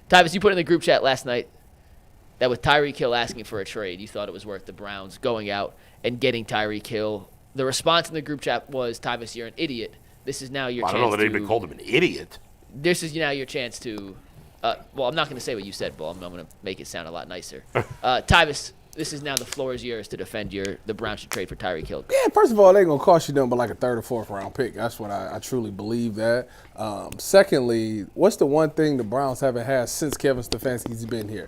Tyvus, you put in the group chat last night that with Tyreek Hill asking for a trade, you thought it was worth the Browns going out and getting Tyreek Hill. The response in the group chat was, Tyvus, you're an idiot. This is now your chance to... I don't know that anybody called him an idiot. This is now your chance to... well, I'm not going to say what you said, Bull. I'm going to make it sound a lot nicer. Tyvus, this is now the floor is yours to defend the Browns should trade for Tyreek Hill. Yeah, first of all, they ain't going to cost you nothing but like a third or fourth round pick. That's what I truly believe that. Secondly, what's the one thing the Browns haven't had since Kevin Stefanski's been here?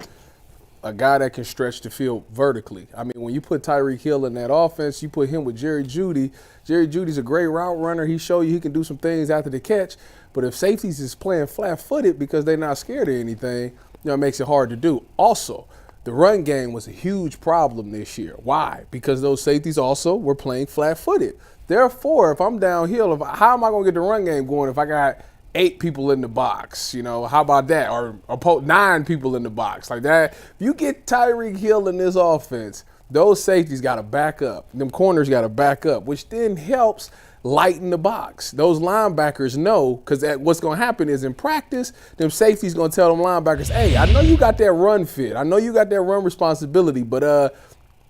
A guy that can stretch the field vertically. I mean, when you put Tyreek Hill in that offense, you put him with Jerry Jeudy. Jerry Jeudy's a great route runner. He showed you he can do some things after the catch. But if safeties is playing flat-footed because they're not scared of anything, it makes it hard to do. Also, the run game was a huge problem this year. Why? Because those safeties also were playing flat-footed. Therefore, if I'm downhill, how am I going to get the run game going if I got 8 people in the box? How about that? Or 9 people in the box like that. If you get Tyreek Hill in this offense, those safeties got to back up. Them corners got to back up, which then helps lighten the box. Those linebackers know, because what's going to happen is in practice, them safeties going to tell them linebackers, hey, I know you got that run fit. I know you got that run responsibility, but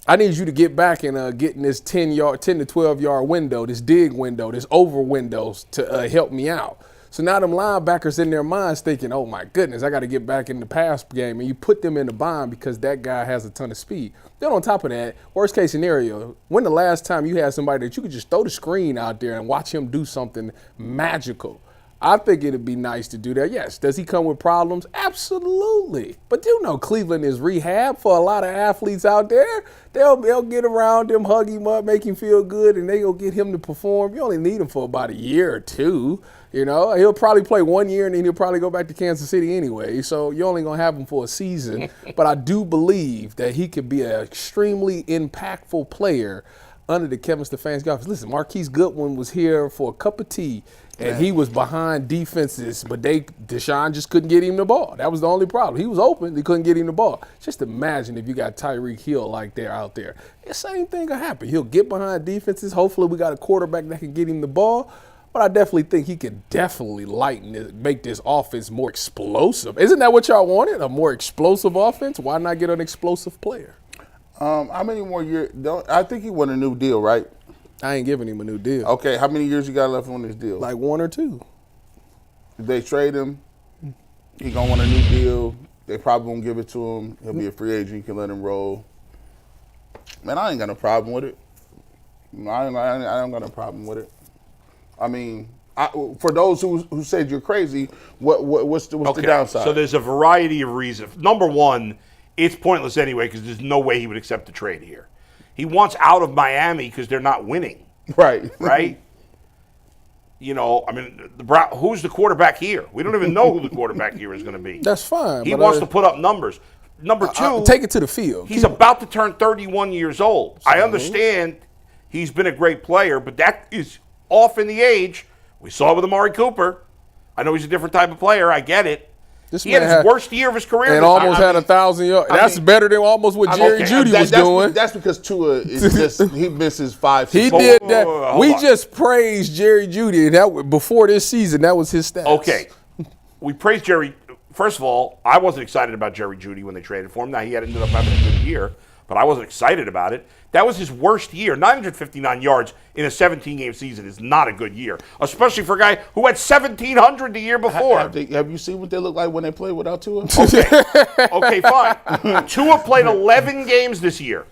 I need you to get back and get in this 10 to 12-yard window, this dig window, this over windows to help me out. So now them linebackers in their minds thinking, oh, my goodness, I got to get back in the pass game. And you put them in the bind because that guy has a ton of speed. Then on top of that, worst case scenario, when the last time you had somebody that you could just throw the screen out there and watch him do something magical? I think it'd be nice to do that. Yes. Does he come with problems? Absolutely. But Cleveland is rehab for a lot of athletes out there. They'll get around him, hug him up, make him feel good, and they'll get him to perform. You only need him for about a year or two. He'll probably play 1 year, and then he'll probably go back to Kansas City anyway. So you're only going to have him for a season. But I do believe that he could be an extremely impactful player under the Kevin Stefanski offense. Listen, Marquise Goodwin was here for a cup of tea, and he was behind defenses, but Deshaun just couldn't get him the ball. That was the only problem. He was open. They couldn't get him the ball. Just imagine if you got Tyreek Hill like they're out there. The same thing will happen. He'll get behind defenses. Hopefully we got a quarterback that can get him the ball. But I definitely think he can definitely lighten it, make this offense more explosive. Isn't that what y'all wanted, a more explosive offense? Why not get an explosive player? How many more years? I think he won a new deal, right? I ain't giving him a new deal. Okay, how many years you got left on this deal? Like 1 or 2. If they trade him, he gonna want a new deal. They probably won't give it to him. He'll be a free agent. You can let him roll. Man, I ain't got no problem with it. I ain't got no problem with it. I mean, for those who said you're crazy, what's the downside? So there's a variety of reasons. Number one, it's pointless anyway because there's no way he would accept the trade here. He wants out of Miami because they're not winning. Right. Right? Who's the quarterback here? We don't even know who the quarterback here is going to be. That's fine. He wants to put up numbers. Number two, take it to the field. He's about to turn 31 years old. I understand he's been a great player, but that is off in the age. We saw it with Amari Cooper. I know he's a different type of player. I get it. He had his worst year of his career. And almost had 1,000 yards. That's better than almost what Jerry Jeudy was doing. That's because Tua is just he misses 5. He did that. We just praised Jerry Jeudy, and that before this season, that was his stats. Okay, we praised Jerry. First of all, I wasn't excited about Jerry Jeudy when they traded for him. Now he ended up having a good year, but I wasn't excited about it. That was his worst year. 959 yards in a 17-game season is not a good year, especially for a guy who had 1,700 the year before. Have you seen what they look like when they play without Tua? Okay, fine. Tua played 11 games this year.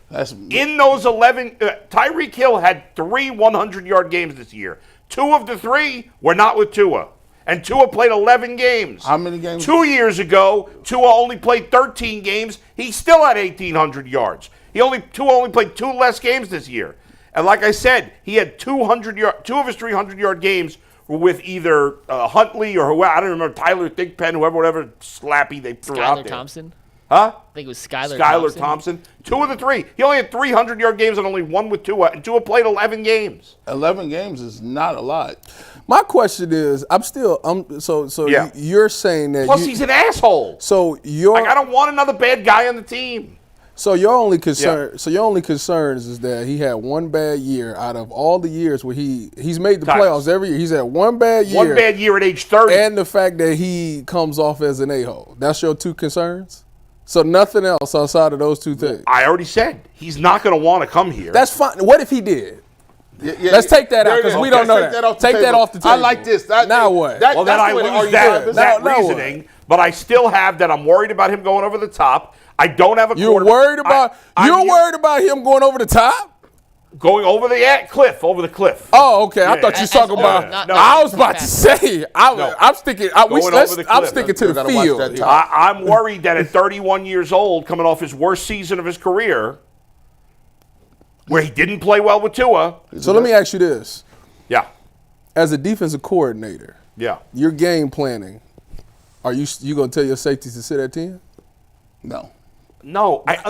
In those 11, Tyreek Hill had 3 100-yard games this year. 2 of the 3 were not with Tua. And Tua played 11 games. How many games? 2 years ago, Tua only played 13 games. He still had 1,800 yards. Tua only played 2 less games this year. And like I said, he had 2 of his 300-yard games were with either Huntley or whoever. I don't remember, Tyler Thigpen, whatever slappy they threw out there. Skylar Thompson? Huh? I think it was Skylar Thompson. 2 of the 3. He only had 300-yard games and only 1 with Tua, and Tua played 11 games. 11 games is not a lot. My question is, you're saying that Plus, he's an asshole. So I don't want another bad guy on the team. So your only concern is that he had one bad year out of all the years where he's made the playoffs every year. He's had one bad year. One bad year at age 30. And the fact that he comes off as an a-hole. That's your two concerns? So nothing else outside of those two things? I already said he's not going to want to come here. That's fine. What if he did? Let's take that out because we don't know that. Take that off the table. I like this. Now what? Well, then I lose that reasoning, but I still have that I'm worried about him going over the top. I don't have a You're worried about him going over the top? Going over the cliff, Oh, okay. I thought you were talking about. I was about to say. I'm sticking. I'm sticking to the field. I'm worried that at 31 years old, coming off his worst season of his career, where he didn't play well with Tua. So let me ask you this: Yeah. As a defensive coordinator, your game planning, are you going to tell your safeties to sit at 10? No.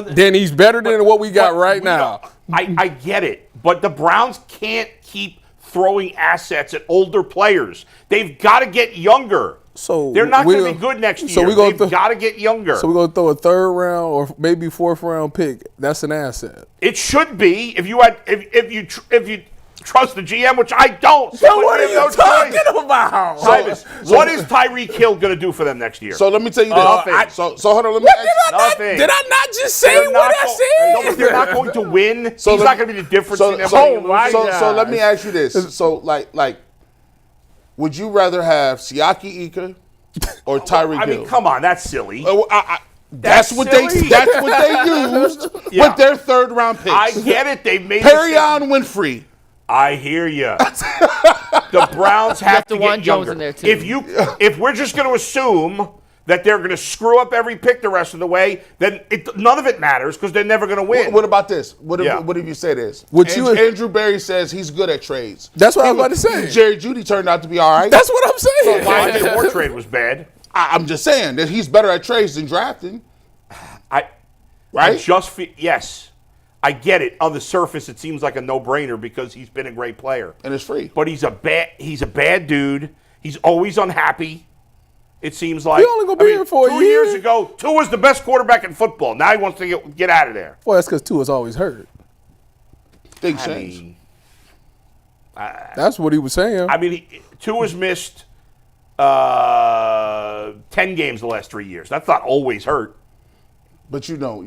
Then he's better than what we got right now. I get it, but the Browns can't keep throwing assets at older players. They've got to get younger. So they're not going to be good next year. So they've got to get younger. So we're going to throw a third round or maybe fourth round pick. That's an asset. It should be if you trust the GM, which I don't. So what are you talking about? What is Tyreek Hill going to do for them next year? So let me tell you this. So hold on. Let me nothing. Did I not just say what I said? No, but they're not going to win. He's not going to be the difference in them. So let me ask you this. So like, would you rather have Siaki Ika or Tyreek Hill? I mean, come on, that's silly. That's what they used with their third round picks. I get it. They made Perion Winfrey. I hear you. The Browns have to get younger. In there too. If we're just going to assume that they're going to screw up every pick the rest of the way, then none of it matters because they're never going to win. What about this? What if you say this? Andrew Berry says he's good at trades. That's what I was about to say. Jerry Jeudy turned out to be all right. That's what I'm saying. So why the Moore trade was bad? I'm just saying that he's better at trades than drafting. Yes. I get it. On the surface, it seems like a no-brainer because he's been a great player. And it's free. But he's a bad dude. He's always unhappy, it seems like. He only going to be here for a year. 2 years ago, Tua was the best quarterback in football. Now he wants to get out of there. Well, that's because Tua's always hurt. Big change. That's what he was saying. I mean, Tua's missed 10 games the last 3 years. That's not always hurt. But you know.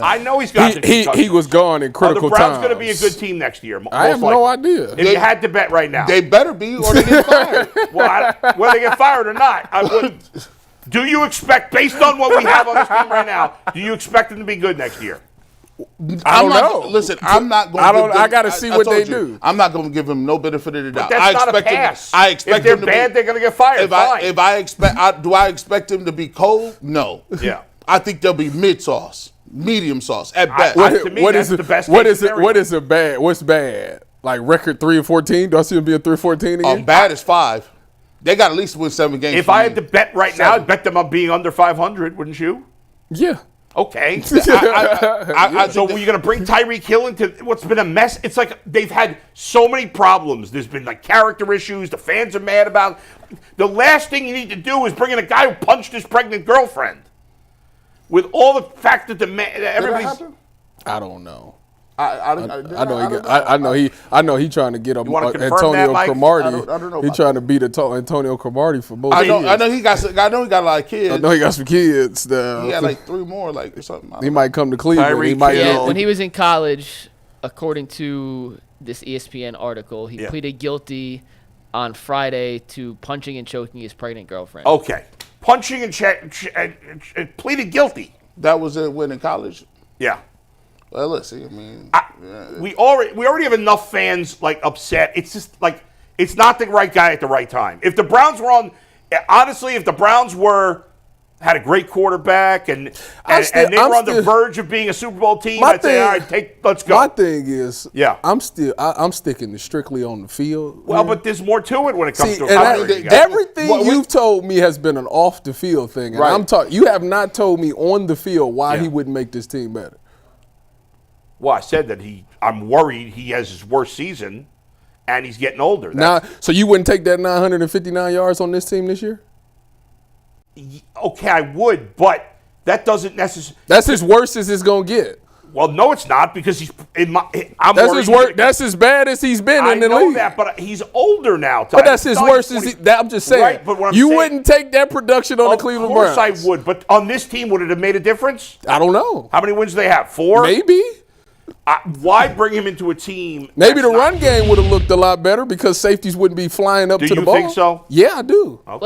I know he's got he was gone in critical times. The Browns going to be a good team next year. I have no idea. If you had to bet right now. They better be or they get fired. Whether they get fired or not, I wouldn't. Do you expect, based on what we have on this team right now, do you expect them to be good next year? I don't know. Listen, I'm not going to I got to see what they do. I'm not going to give them no benefit of the doubt. That's not a pass. I expect if they're bad, they're going to get fired. Do I expect them to be cold? No. Yeah. I think they'll be mid-sauce, medium sauce at best. What's bad? Like record 3-14? Do I see them being 3-14 again? Bad is 5. They got at least win 7 games. If I had to bet right now, I'd bet them on being under 500, wouldn't you? Yeah. Okay. So you're going to bring Tyreek Hill into what's been a mess? It's like they've had so many problems. There's been like character issues. The fans are mad about it. The last thing you need to do is bring in a guy who punched his pregnant girlfriend. With all the fact that everybody's, I don't know. I know he trying to get him Antonio Cromartie. I don't know. He trying to beat Antonio Cromartie for both. I know he got a lot of kids. I know he got some kids. He had like 3 more, like or something. He might come to Cleveland. When he was in college, according to this ESPN article, he pleaded guilty on Friday to punching and choking his pregnant girlfriend. Okay. Punching and pleaded guilty. That was it when in college? Yeah. Well, listen, I mean. We already have enough fans, like, upset. It's just, like, it's not the right guy at the right time. If the Browns were had a great quarterback and they were on the verge of being a Super Bowl team, I'd say, all right, let's go. My thing is, I'm sticking strictly on the field. Well, but there's more to it when it comes to everything you've told me has been an off the field thing. And right. You have not told me on the field why he wouldn't make this team better. Well, I said that I'm worried he has his worst season and he's getting older. So you wouldn't take that 959 yards on this team this year? Okay, I would, but That doesn't necessarily. That's as worse as it's gonna get. Well, no, it's not because he's in my. I'm That's worried his worst. That's as bad as he's been I in the know league. that, but he's older now. But that's his worst. I'm just saying. Right, but what I'm you saying, wouldn't take that production on the Cleveland Browns. Of course I would, but on this team, would it have made a difference? I don't know. How many wins do they have? 4? Maybe. Why bring him into a team? Maybe the run game would have looked a lot better because safeties wouldn't be flying up to the ball. Do you think so? Yeah, I do. Okay.